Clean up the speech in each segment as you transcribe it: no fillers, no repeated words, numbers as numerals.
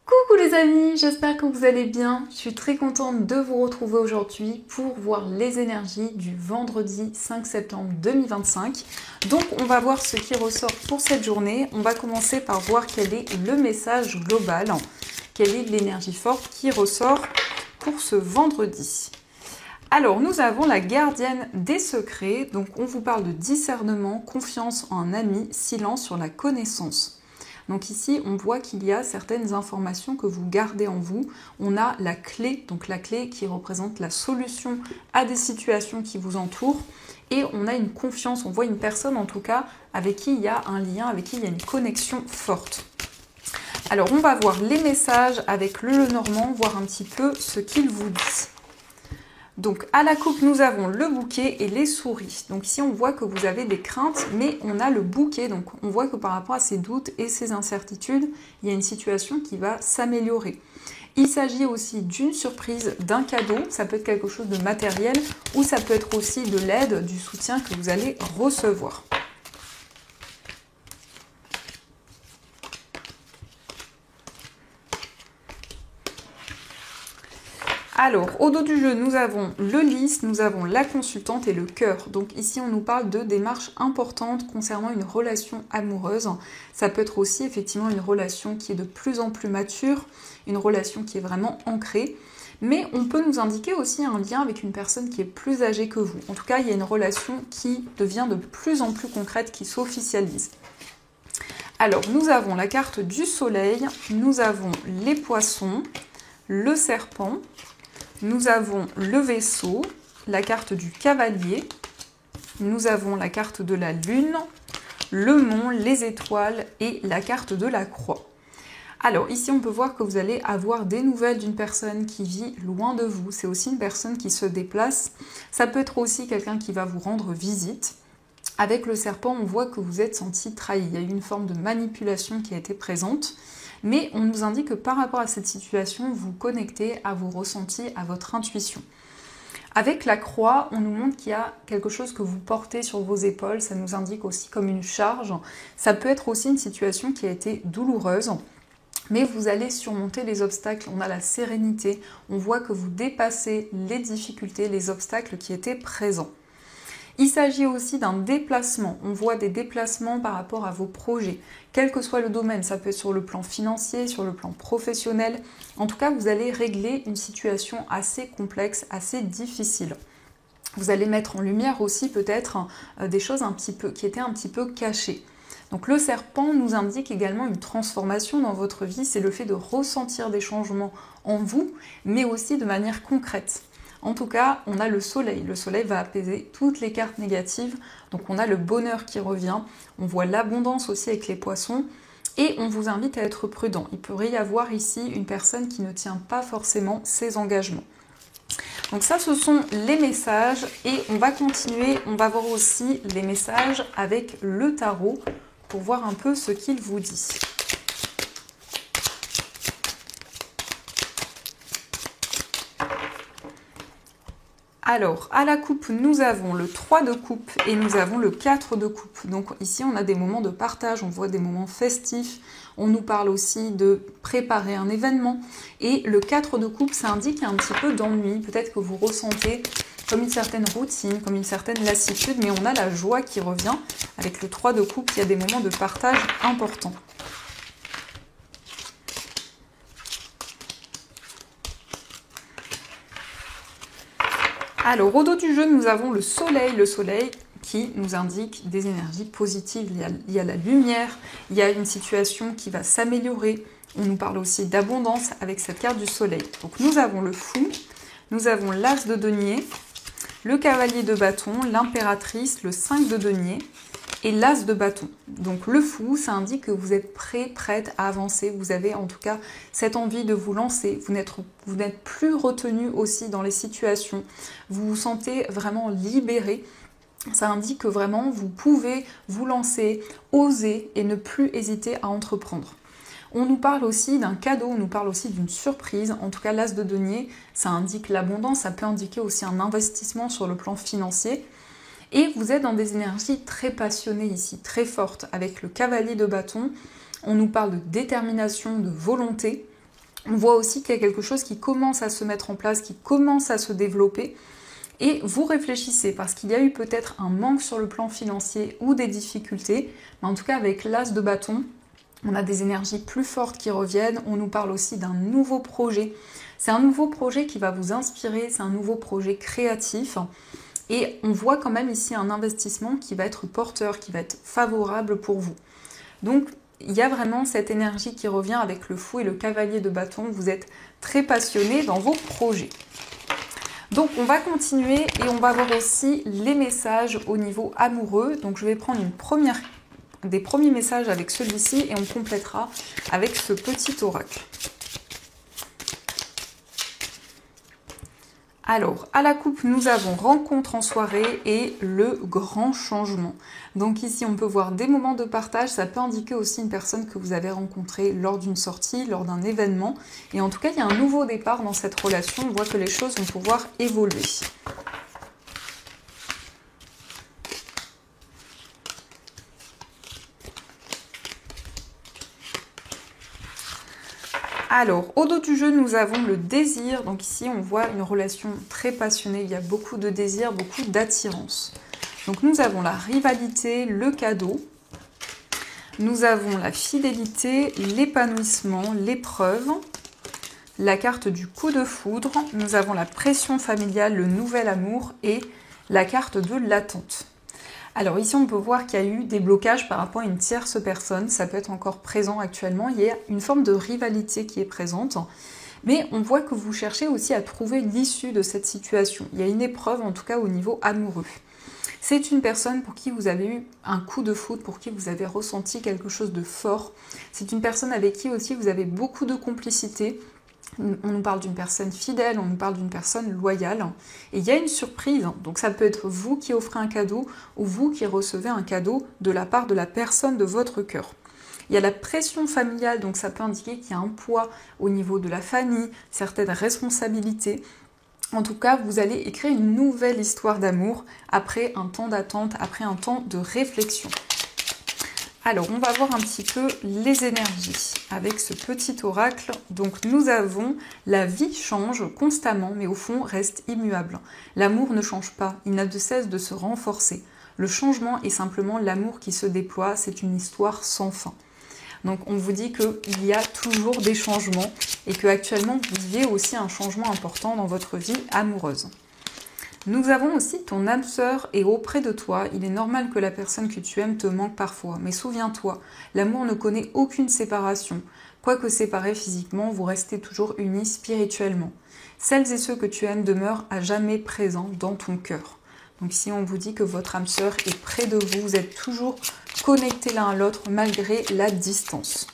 Coucou les amis, j'espère que vous allez bien. Je suis très contente de vous retrouver aujourd'hui pour voir les énergies du vendredi 5 septembre 2025. Donc on va voir ce qui ressort pour cette journée. On va commencer par voir quel est le message global, quelle est l'énergie forte qui ressort pour ce vendredi. Alors nous avons la gardienne des secrets, donc on vous parle de discernement, confiance en un ami, silence sur la connaissance. Donc ici, on voit qu'il y a certaines informations que vous gardez en vous. On a la clé, donc la clé qui représente la solution à des situations qui vous entourent. Et on a une confiance, on voit une personne en tout cas avec qui il y a un lien, avec qui il y a une connexion forte. Alors on va voir les messages avec le Lenormand, voir un petit peu ce qu'il vous dit. Donc à la coupe, nous avons le bouquet et les souris. Donc ici, on voit que vous avez des craintes, mais on a le bouquet. Donc on voit que par rapport à ces doutes et ces incertitudes, il y a une situation qui va s'améliorer. Il s'agit aussi d'une surprise, d'un cadeau. Ça peut être quelque chose de matériel ou ça peut être aussi de l'aide, du soutien que vous allez recevoir. Alors, au dos du jeu, nous avons le lys, nous avons la consultante et le cœur. Donc ici, on nous parle de démarches importantes concernant une relation amoureuse. Ça peut être aussi effectivement une relation qui est de plus en plus mature, une relation qui est vraiment ancrée. Mais on peut nous indiquer aussi un lien avec une personne qui est plus âgée que vous. En tout cas, il y a une relation qui devient de plus en plus concrète, qui s'officialise. Alors, nous avons la carte du soleil, nous avons les poissons, le serpent, nous avons le vaisseau, la carte du cavalier, nous avons la carte de la lune, le mont, les étoiles et la carte de la croix. Alors ici on peut voir que vous allez avoir des nouvelles d'une personne qui vit loin de vous. C'est aussi une personne qui se déplace. Ça peut être aussi quelqu'un qui va vous rendre visite. Avec le serpent, on voit que vous êtes senti trahi. Il y a eu une forme de manipulation qui a été présente. Mais on nous indique que par rapport à cette situation, vous connectez à vos ressentis, à votre intuition. Avec la croix, on nous montre qu'il y a quelque chose que vous portez sur vos épaules. Ça nous indique aussi comme une charge. Ça peut être aussi une situation qui a été douloureuse. Mais vous allez surmonter les obstacles. On a la sérénité. On voit que vous dépassez les difficultés, les obstacles qui étaient présents. Il s'agit aussi d'un déplacement. On voit des déplacements par rapport à vos projets. Quel que soit le domaine, ça peut être sur le plan financier, sur le plan professionnel. En tout cas, vous allez régler une situation assez complexe, assez difficile. Vous allez mettre en lumière aussi peut-être des choses qui étaient un petit peu cachées. Donc le serpent nous indique également une transformation dans votre vie. C'est le fait de ressentir des changements en vous, mais aussi de manière concrète. En tout cas, on a le soleil. Le soleil va apaiser toutes les cartes négatives. Donc on a le bonheur qui revient. On voit l'abondance aussi avec les poissons. Et on vous invite à être prudent. Il pourrait y avoir ici une personne qui ne tient pas forcément ses engagements. Donc ça, ce sont les messages. Et on va continuer. On va voir aussi les messages avec le tarot pour voir un peu ce qu'il vous dit. Alors, à la coupe, nous avons le 3 de coupe et nous avons le 4 de coupe. Donc ici, on a des moments de partage, on voit des moments festifs. On nous parle aussi de préparer un événement. Et le 4 de coupe, ça indique un petit peu d'ennui. Peut-être que vous ressentez comme une certaine routine, comme une certaine lassitude, mais on a la joie qui revient. Avec le 3 de coupe, il y a des moments de partage importants. Alors, au dos du jeu, nous avons le soleil qui nous indique des énergies positives. Il y a la lumière, il y a une situation qui va s'améliorer. On nous parle aussi d'abondance avec cette carte du soleil. Donc, nous avons le fou, nous avons l'as de denier, le cavalier de bâton, l'impératrice, le 5 de denier et l'as de bâton. Donc le fou, ça indique que vous êtes prête à avancer. Vous avez en tout cas cette envie de vous lancer. Vous n'êtes plus retenu aussi dans les situations. Vous vous sentez vraiment libéré. Ça indique que vraiment vous pouvez vous lancer, oser et ne plus hésiter à entreprendre. On nous parle aussi d'un cadeau, on nous parle aussi d'une surprise. En tout cas, l'as de denier, ça indique l'abondance, ça peut indiquer aussi un investissement sur le plan financier. Et vous êtes dans des énergies très passionnées ici, très fortes. Avec le cavalier de bâton, on nous parle de détermination, de volonté. On voit aussi qu'il y a quelque chose qui commence à se mettre en place, qui commence à se développer. Et vous réfléchissez, parce qu'il y a eu peut-être un manque sur le plan financier ou des difficultés. Mais en tout cas, avec l'as de bâton, on a des énergies plus fortes qui reviennent. On nous parle aussi d'un nouveau projet. C'est un nouveau projet qui va vous inspirer, c'est un nouveau projet créatif. Et on voit quand même ici un investissement qui va être porteur, qui va être favorable pour vous. Donc, il y a vraiment cette énergie qui revient avec le fou et le cavalier de bâton. Vous êtes très passionné dans vos projets. Donc, on va continuer et on va voir aussi les messages au niveau amoureux. Donc, je vais prendre des premiers messages avec celui-ci et on complétera avec ce petit oracle. Alors, à la coupe, nous avons rencontre en soirée et le grand changement. Donc ici, on peut voir des moments de partage. Ça peut indiquer aussi une personne que vous avez rencontrée lors d'une sortie, lors d'un événement. Et en tout cas, il y a un nouveau départ dans cette relation. On voit que les choses vont pouvoir évoluer. Alors, au dos du jeu, nous avons le désir. Donc ici, on voit une relation très passionnée. Il y a beaucoup de désir, beaucoup d'attirance. Donc nous avons la rivalité, le cadeau. Nous avons la fidélité, l'épanouissement, l'épreuve. La carte du coup de foudre. Nous avons la pression familiale, le nouvel amour et la carte de l'attente. Alors ici, on peut voir qu'il y a eu des blocages par rapport à une tierce personne. Ça peut être encore présent actuellement. Il y a une forme de rivalité qui est présente. Mais on voit que vous cherchez aussi à trouver l'issue de cette situation. Il y a une épreuve, en tout cas au niveau amoureux. C'est une personne pour qui vous avez eu un coup de foudre, pour qui vous avez ressenti quelque chose de fort. C'est une personne avec qui aussi vous avez beaucoup de complicité. On nous parle d'une personne fidèle, on nous parle d'une personne loyale. Et il y a une surprise, donc ça peut être vous qui offrez un cadeau ou vous qui recevez un cadeau de la part de la personne de votre cœur. Il y a la pression familiale, donc ça peut indiquer qu'il y a un poids au niveau de la famille, certaines responsabilités. En tout cas, vous allez écrire une nouvelle histoire d'amour après un temps d'attente, après un temps de réflexion. Alors, on va voir un petit peu les énergies avec ce petit oracle. Donc, nous avons la vie change constamment, mais au fond reste immuable. L'amour ne change pas, il n'a de cesse de se renforcer. Le changement est simplement l'amour qui se déploie, c'est une histoire sans fin. Donc, on vous dit qu'il y a toujours des changements et qu'actuellement, vous vivez aussi un changement important dans votre vie amoureuse. Nous avons aussi ton âme sœur est auprès de toi. Il est normal que la personne que tu aimes te manque parfois. Mais souviens-toi, l'amour ne connaît aucune séparation. Quoique séparés physiquement, vous restez toujours unis spirituellement. Celles et ceux que tu aimes demeurent à jamais présents dans ton cœur. Donc ici, on vous dit que votre âme sœur est près de vous. Vous êtes toujours connectés l'un à l'autre malgré la distance.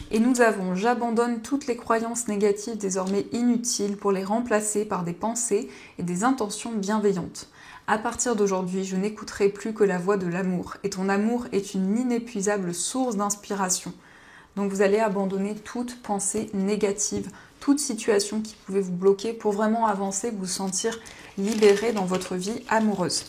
Et nous avons « J'abandonne toutes les croyances négatives désormais inutiles pour les remplacer par des pensées et des intentions bienveillantes. À partir d'aujourd'hui, je n'écouterai plus que la voix de l'amour et ton amour est une inépuisable source d'inspiration. » Donc vous allez abandonner toute pensée négative, toute situation qui pouvait vous bloquer pour vraiment avancer, vous sentir libéré dans votre vie amoureuse.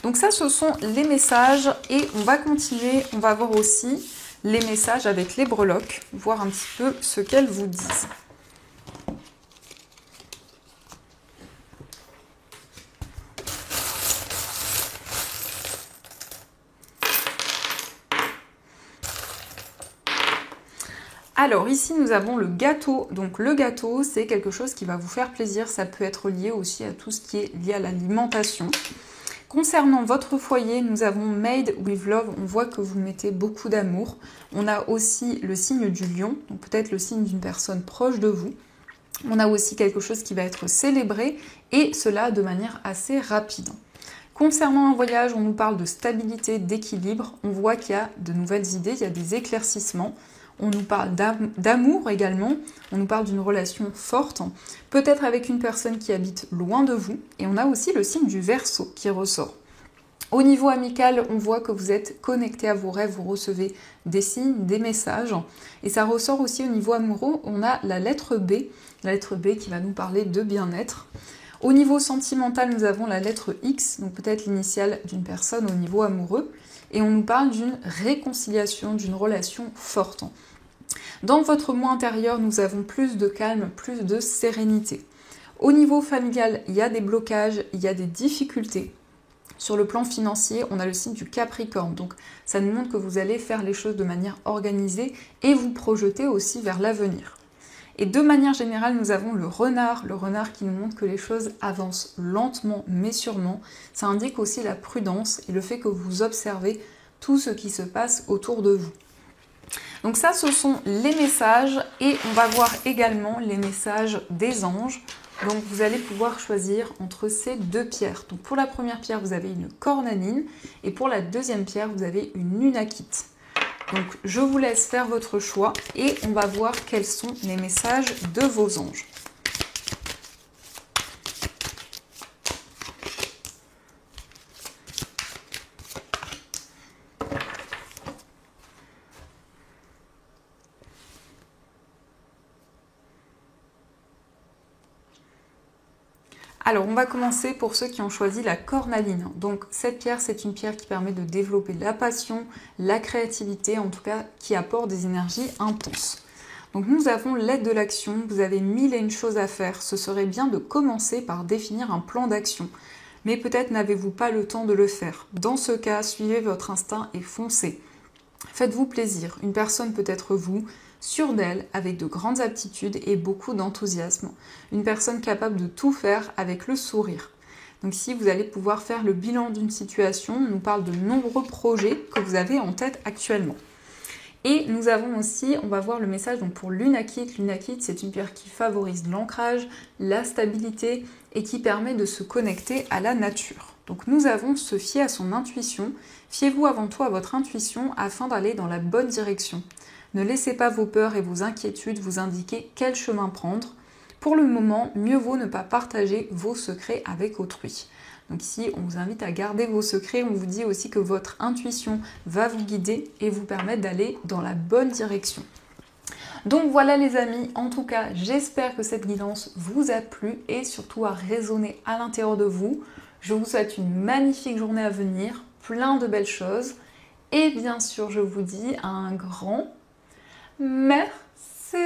Donc ça, ce sont les messages et on va continuer, on va voir aussi les messages avec les breloques, voir un petit peu ce qu'elles vous disent. Alors ici nous avons le gâteau, donc le gâteau c'est quelque chose qui va vous faire plaisir, ça peut être lié aussi à tout ce qui est lié à l'alimentation. Concernant votre foyer, nous avons Made with Love, on voit que vous mettez beaucoup d'amour. On a aussi le signe du lion, donc peut-être le signe d'une personne proche de vous. On a aussi quelque chose qui va être célébré et cela de manière assez rapide. Concernant un voyage, on nous parle de stabilité, d'équilibre. On voit qu'il y a de nouvelles idées, il y a des éclaircissements. On nous parle d'amour également, on nous parle d'une relation forte, peut-être avec une personne qui habite loin de vous, et on a aussi le signe du Verseau qui ressort. Au niveau amical, on voit que vous êtes connecté à vos rêves, vous recevez des signes, des messages, et ça ressort aussi au niveau amoureux, on a la lettre B qui va nous parler de bien-être. Au niveau sentimental, nous avons la lettre X, donc peut-être l'initiale d'une personne au niveau amoureux, et on nous parle d'une réconciliation, d'une relation forte. Dans votre moi intérieur, nous avons plus de calme, plus de sérénité. Au niveau familial, il y a des blocages, il y a des difficultés. Sur le plan financier, on a le signe du Capricorne, donc ça nous montre que vous allez faire les choses de manière organisée et vous projeter aussi vers l'avenir. Et de manière générale, nous avons le renard qui nous montre que les choses avancent lentement mais sûrement. Ça indique aussi la prudence et le fait que vous observez tout ce qui se passe autour de vous. Donc ça, ce sont les messages et on va voir également les messages des anges. Donc vous allez pouvoir choisir entre ces deux pierres. Donc pour la première pierre, vous avez une cornaline et pour la deuxième pierre, vous avez une lunakite. Donc je vous laisse faire votre choix et on va voir quels sont les messages de vos anges. Alors, on va commencer pour ceux qui ont choisi la cornaline. Donc, cette pierre, c'est une pierre qui permet de développer la passion, la créativité, en tout cas, qui apporte des énergies intenses. Donc, nous avons l'aide de l'action. Vous avez 1001 choses à faire. Ce serait bien de commencer par définir un plan d'action. Mais peut-être n'avez-vous pas le temps de le faire. Dans ce cas, suivez votre instinct et foncez. Faites-vous plaisir. Une personne peut être vous, sûre d'elle, avec de grandes aptitudes et beaucoup d'enthousiasme. Une personne capable de tout faire avec le sourire. Donc ici, vous allez pouvoir faire le bilan d'une situation. On nous parle de nombreux projets que vous avez en tête actuellement. Et nous avons aussi, on va voir le message donc pour lunakite. Lunakite, c'est une pierre qui favorise l'ancrage, la stabilité et qui permet de se connecter à la nature. Donc nous avons se fier à son intuition. Fiez-vous avant tout à votre intuition afin d'aller dans la bonne direction. Ne laissez pas vos peurs et vos inquiétudes vous indiquer quel chemin prendre. Pour le moment, mieux vaut ne pas partager vos secrets avec autrui. Donc ici, on vous invite à garder vos secrets. On vous dit aussi que votre intuition va vous guider et vous permettre d'aller dans la bonne direction. Donc voilà les amis, en tout cas, j'espère que cette guidance vous a plu et surtout a résonné à l'intérieur de vous. Je vous souhaite une magnifique journée à venir, plein de belles choses. Et bien sûr, je vous dis un grand merci.